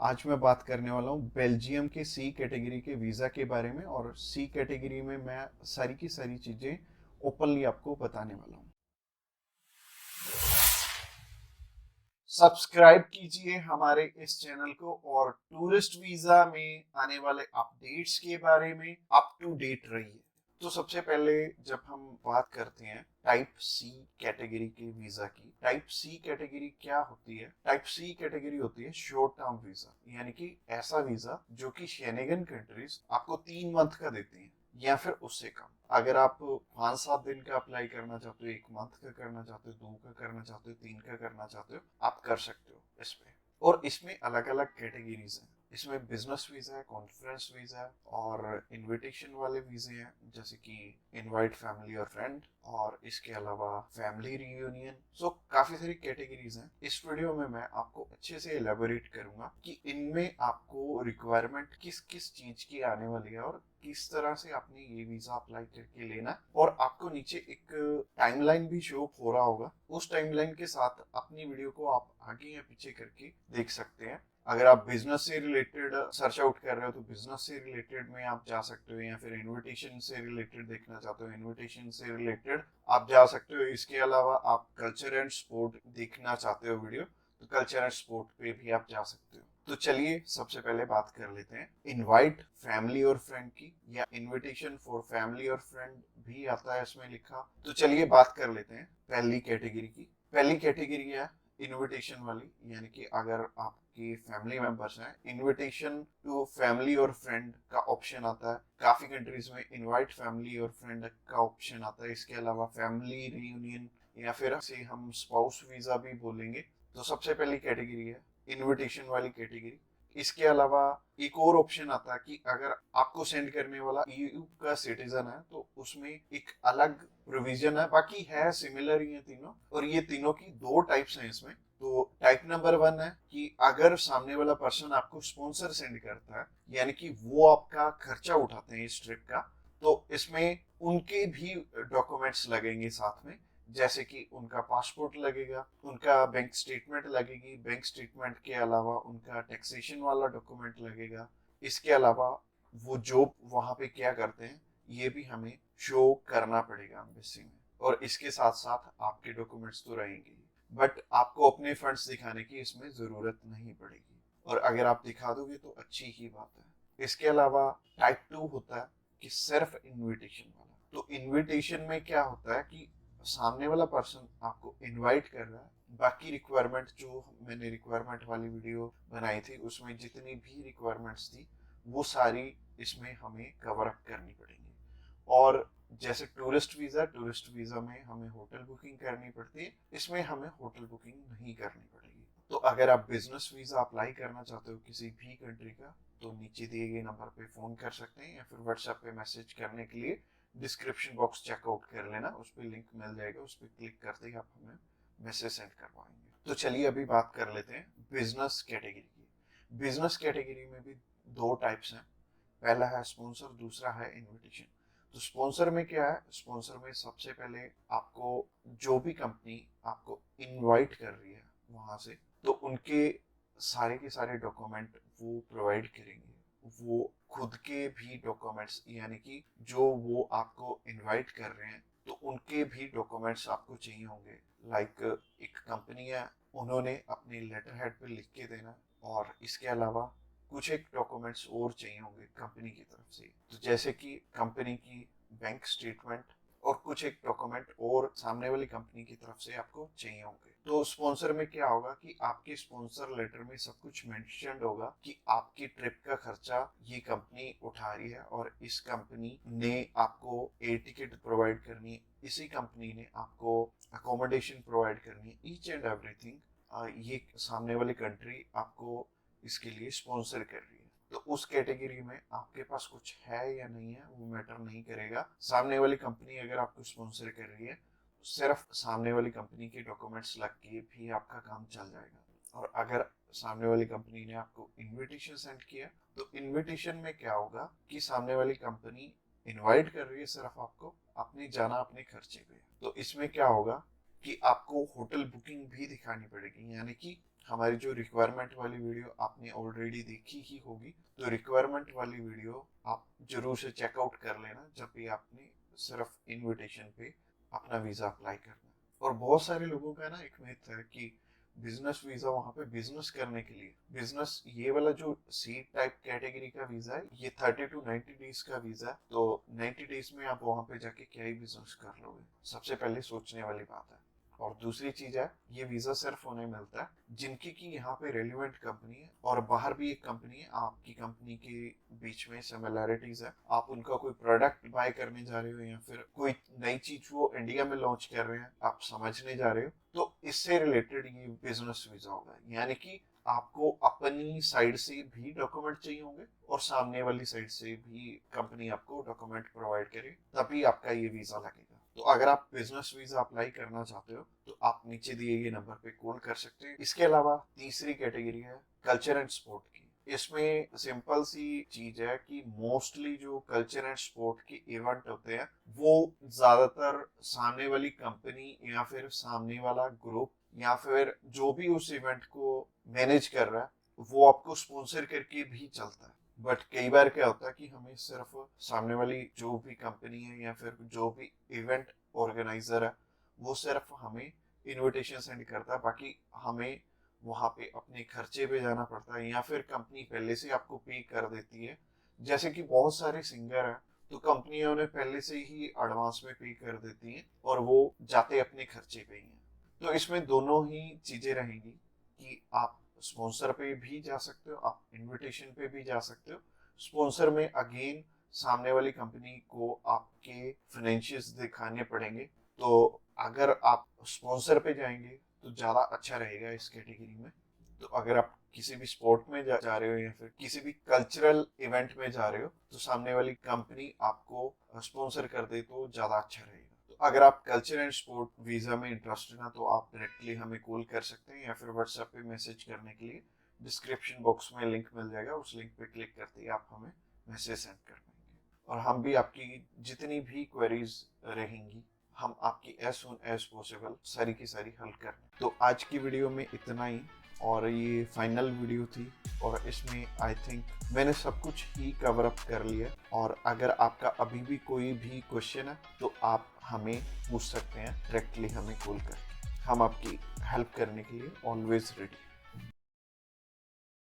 आज मैं बात करने वाला हूँ बेल्जियम के सी कैटेगरी के वीज़ा के बारे में। और सी कैटेगरी में मैं सारी की सारी चीज़ें ओपनली आपको बताने वाला हूँ। सब्सक्राइब कीजिए हमारे इस चैनल को और टूरिस्ट वीज़ा में आने वाले अपडेट्स के बारे में अप टू डेट रहिए। तो सबसे पहले जब हम बात करते हैं टाइप सी कैटेगरी के वीजा की, टाइप सी कैटेगरी क्या होती है? टाइप सी कैटेगरी होती है शॉर्ट टर्म वीजा, यानी कि ऐसा वीजा जो कि शेनेगन कंट्रीज आपको 3 मंथ का देती हैं या फिर उससे कम। अगर आप 5-7 दिन का अप्लाई करना चाहते हो, 1 मंथ का करना चाहते हो, 2 का करना चाहते हो, 3 का करना चाहते हो, आप कर सकते हो इस पे। और इसमें अलग अलग कैटेगरीज हैं। इसमें बिजनेस वीजा है, कॉन्फ्रेंस वीजा है और इनविटेशन वाले वीजे हैं, जैसे कि इनवाइट फैमिली और फ्रेंड, और इसके अलावा फैमिली रियूनियन। सो काफी सारी कैटेगरीज हैं। इस वीडियो में मैं आपको अच्छे से एलेबोरेट करूंगा कि इनमें आपको रिक्वायरमेंट किस किस चीज की आने वाली है और किस तरह से आपने ये वीजा अप्लाई करके लेना। और आपको नीचे एक टाइमलाइन भी शो हो रहा होगा, उस टाइमलाइन के साथ अपनी वीडियो को आप आगे या पीछे करके देख सकते हैं। अगर आप बिजनेस से रिलेटेड सर्च आउट कर रहे हो तो बिजनेस से रिलेटेड में आप जा सकते हो, या फिर इनविटेशन से रिलेटेड देखना चाहते हो इनविटेशन से रिलेटेड आप जा सकते हो। इसके अलावा आप कल्चर एंड स्पोर्ट देखना चाहते हो वीडियो, तो कल्चर एंड स्पोर्ट पे भी आप जा सकते हो। तो चलिए सबसे पहले बात कर लेते हैं इनवाइट फैमिली और फ्रेंड की, या इनविटेशन फॉर फैमिली और फ्रेंड भी आता है इसमें लिखा। तो चलिए बात कर लेते हैं पहली कैटेगरी की। पहली कैटेगरी है इनविटेशन वाली, यानी कि अगर आपकी फैमिली मेंबर्स हैं, इनविटेशन टू फैमिली और फ्रेंड का ऑप्शन आता है। काफी कंट्रीज में इनवाइट फैमिली और फ्रेंड का ऑप्शन आता है। इसके अलावा फैमिली रियूनियन, या फिर से हम स्पाउस वीजा भी बोलेंगे। तो सबसे पहली कैटेगरी है इनविटेशन वाली कैटेगरी। इसके अलावा एक और ऑप्शन आता है कि अगर आपको सेंड करने वाला ईयू का सिटीजन है तो उसमें एक अलग प्रोविजन है। बाकी है सिमिलर ही है तीनों, और ये तीनों की दो टाइप्स हैं इसमें। तो टाइप नंबर 1 है कि अगर सामने वाला पर्सन आपको स्पॉन्सर सेंड करता है, यानी कि वो आपका खर्चा उठाते हैं इस ट्रिप का, तो इसमें उनके भी डॉक्यूमेंट्स लगेंगे साथ में। जैसे कि उनका पासपोर्ट लगेगा, उनका बैंक स्टेटमेंट लगेगी, बैंक स्टेटमेंट के अलावा उनका टैक्सेशन वाला डॉक्यूमेंट लगेगा। इसके अलावा वो जॉब वहां पे क्या करते हैं ये भी हमें शो करना पड़ेगा एम्बेसी में। और इसके साथ साथ आपके डॉक्यूमेंट्स तो रहेंगे, बट आपको अपने फंड्स दिखाने की इसमें जरूरत नहीं पड़ेगी, और अगर आप दिखा दोगे तो अच्छी ही बात है। इसके अलावा टाइप 2 होता है कि सिर्फ इनविटेशन वाला। तो इनविटेशन में क्या होता है कि सामने वाला पर्सन आपको इनवाइट कर रहा है, बाकी रिक्वायरमेंट जो मैंने रिक्वायरमेंट वाली वीडियो बनाई थी उसमें जितनी भी रिक्वायरमेंट्स थी वो सारी इसमें हमें कवर अप करनी पड़ेंगी। और जैसे टूरिस्ट वीजा में हमें होटल बुकिंग करनी पड़ती है, इसमें हमें होटल बुकिंग नहीं करनी पड़ेगी। तो अगर आप बिजनेस वीजा अप्लाई करना चाहते हो किसी भी कंट्री का, तो नीचे दिए गए नंबर पे फोन कर सकते हैं, या फिर व्हाट्सएप पे मैसेज करने के लिए डिस्क्रिप्शन बॉक्स चेकआउट कर लेना, उस पर लिंक मिल जाएगा, उस पर क्लिक करते ही आप हमें मैसेज सेंड करवाएंगे। तो चलिए अभी बात कर लेते हैं बिजनेस कैटेगरी की। बिजनेस कैटेगरी में भी दो टाइप्स हैं, पहला है स्पॉन्सर, दूसरा है इनविटेशन। तो स्पॉन्सर में क्या है? स्पॉन्सर में सबसे पहले आपको जो भी कंपनी आपको इनवाइट कर रही है वहां से, तो उनके सारे के सारे डॉक्यूमेंट वो प्रोवाइड करेंगे। वो खुद के भी डॉक्यूमेंट्स, यानी कि जो वो आपको इनवाइट कर रहे हैं तो उनके भी डॉक्यूमेंट्स आपको चाहिए होंगे। लाइक एक कंपनी है, उन्होंने अपनी लेटर हेड पे लिख के देना, और इसके अलावा कुछ एक डॉक्यूमेंट्स और चाहिए होंगे कंपनी की तरफ से। तो जैसे कि कंपनी की बैंक स्टेटमेंट और कुछ एक डॉक्यूमेंट और सामने वाली कंपनी की तरफ से आपको चाहिए होंगे। तो स्पॉन्सर में क्या होगा कि आपके स्पॉन्सर लेटर में सब कुछ मेंशन्ड होगा कि आपकी ट्रिप का खर्चा ये कंपनी उठा रही है, और इस कंपनी ने आपको एयर टिकट प्रोवाइड करनी है, इसी कंपनी ने आपको अकोमोडेशन प्रोवाइड करनी है, ईच एंड एवरीथिंग ये सामने वाली कंट्री आपको इसके लिए स्पॉन्सर कर रही है। तो उस कैटेगरी में आपके पास कुछ है या नहीं है वो मैटर नहीं करेगा। सामने वाली कंपनी अगर आपको स्पॉन्सर कर रही है तो सिर्फ सामने वाली कंपनी के डॉक्यूमेंट्स लग के भी आपका काम चल जाएगा। और अगर सामने वाली कंपनी ने आपको इनविटेशन सेंड किया तो इनविटेशन में क्या होगा कि सामने वाली कंपनी इनवाइट कर रही है सिर्फ आपको, आपने जाना अपने खर्चे पे। तो इसमें क्या होगा कि आपको होटल बुकिंग भी दिखानी पड़ेगी, यानी कि हमारी जो रिक्वायरमेंट वाली वीडियो आपने ऑलरेडी देखी ही होगी, तो रिक्वायरमेंट वाली वीडियो आप जरूर से चेकआउट कर लेना जब भी आपने सिर्फ इनविटेशन पे अपना वीजा अप्लाई करना। और बहुत सारे लोगों का ना एक मिथ है कि बिजनेस वीजा वहां पे बिजनेस करने के लिए, बिजनेस ये वाला जो सी टाइप कैटेगरी का वीजा है ये 30 to 90 डेज का वीजा है, तो 90 डेज में आप वहां पे जाके क्या ही बिजनेस कर लोगे, सबसे पहले सोचने वाली बात है। और दूसरी चीज है, ये वीजा सिर्फ उन्हें मिलता है जिनकी की यहाँ पे रेलिवेंट कंपनी है और बाहर भी एक कंपनी है, आपकी कंपनी के बीच में सिमिलैरिटीज है, आप उनका कोई प्रोडक्ट बाय करने जा रहे हो या फिर कोई नई चीज वो इंडिया में लॉन्च कर रहे हैं आप समझने जा रहे हो, तो इससे रिलेटेड ये बिजनेस वीजा होगा। यानी कि आपको अपनी साइड से भी डॉक्यूमेंट चाहिए होंगे और सामने वाली साइड से भी कंपनी आपको डॉक्यूमेंट प्रोवाइड करे, तभी आपका ये वीजा लगेगा। तो अगर आप बिजनेस वीजा अप्लाई करना चाहते हो तो आप नीचे दिए गए नंबर पे कॉल कर सकते हैं। इसके अलावा तीसरी कैटेगरी है कल्चर एंड स्पोर्ट की। इसमें सिंपल सी चीज है कि मोस्टली जो कल्चर एंड स्पोर्ट के इवेंट होते हैं वो ज्यादातर सामने वाली कंपनी या फिर सामने वाला ग्रुप या फिर जो भी उस इवेंट को मैनेज कर रहा है वो आपको स्पॉन्सर करके भी चलता है। बट कई बार क्या होता है कि हमें सिर्फ सामने वाली जो भी कंपनी है या फिर जो भी इवेंट ऑर्गेनाइजर है वो सिर्फ हमें इनविटेशन सेंड करता है, बाकी हमें वहां पे अपने खर्चे पे जाना पड़ता है या फिर कंपनी पहले से आपको पे कर देती है। जैसे कि बहुत सारे सिंगर हैं तो कंपनियां उन्हें पहले से ही एडवांस में पे कर देती हैं और वो जाते अपने खर्चे पे ही हैं। तो इसमें दोनों ही चीजें रहेंगी कि आप स्पॉन्सर पे भी जा सकते हो, आप इनविटेशन पे भी जा सकते हो। स्पॉन्सर में अगेन सामने वाली कंपनी को आपके फाइनेंशियल्स दिखाने पड़ेंगे, तो अगर आप स्पॉन्सर पे जाएंगे तो ज़्यादा अच्छा रहेगा इस कैटेगरी में। तो अगर आप किसी भी स्पोर्ट में जा रहे हो या फिर किसी भी कल्चरल इवेंट में जा रहे हो तो सामने वाली कंपनी आपको स्पॉन्सर कर दे तो ज़्यादा अच्छा रहेगा। तो अगर आप कल्चर एंड स्पोर्ट वीज़ा में इंटरेस्टेड हैं तो आप डायरेक्टली हमें कॉल कर सकते हैं या फिर व्हाट्सएप पे मैसेज करने के लिए डिस्क्रिप्शन बॉक्स में लिंक मिल जाएगा, उस लिंक पे क्लिक करते ही आप हमें मैसेज सेंड कर पाएंगे और हम भी आपकी जितनी भी क्वेरीज रहेंगी हम आपकी एज सुन एज पॉसिबल सारी की सारी हल कर। तो आज की वीडियो में इतना ही और ये फाइनल वीडियो थी और इसमें आई थिंक मैंने सब कुछ ही कवर अप कर लिया। और अगर आपका अभी भी कोई भी क्वेश्चन है तो आप हमें पूछ सकते हैं डायरेक्टली हमें कॉल कर, हम आपकी हेल्प करने के लिए ऑलवेज रेडी।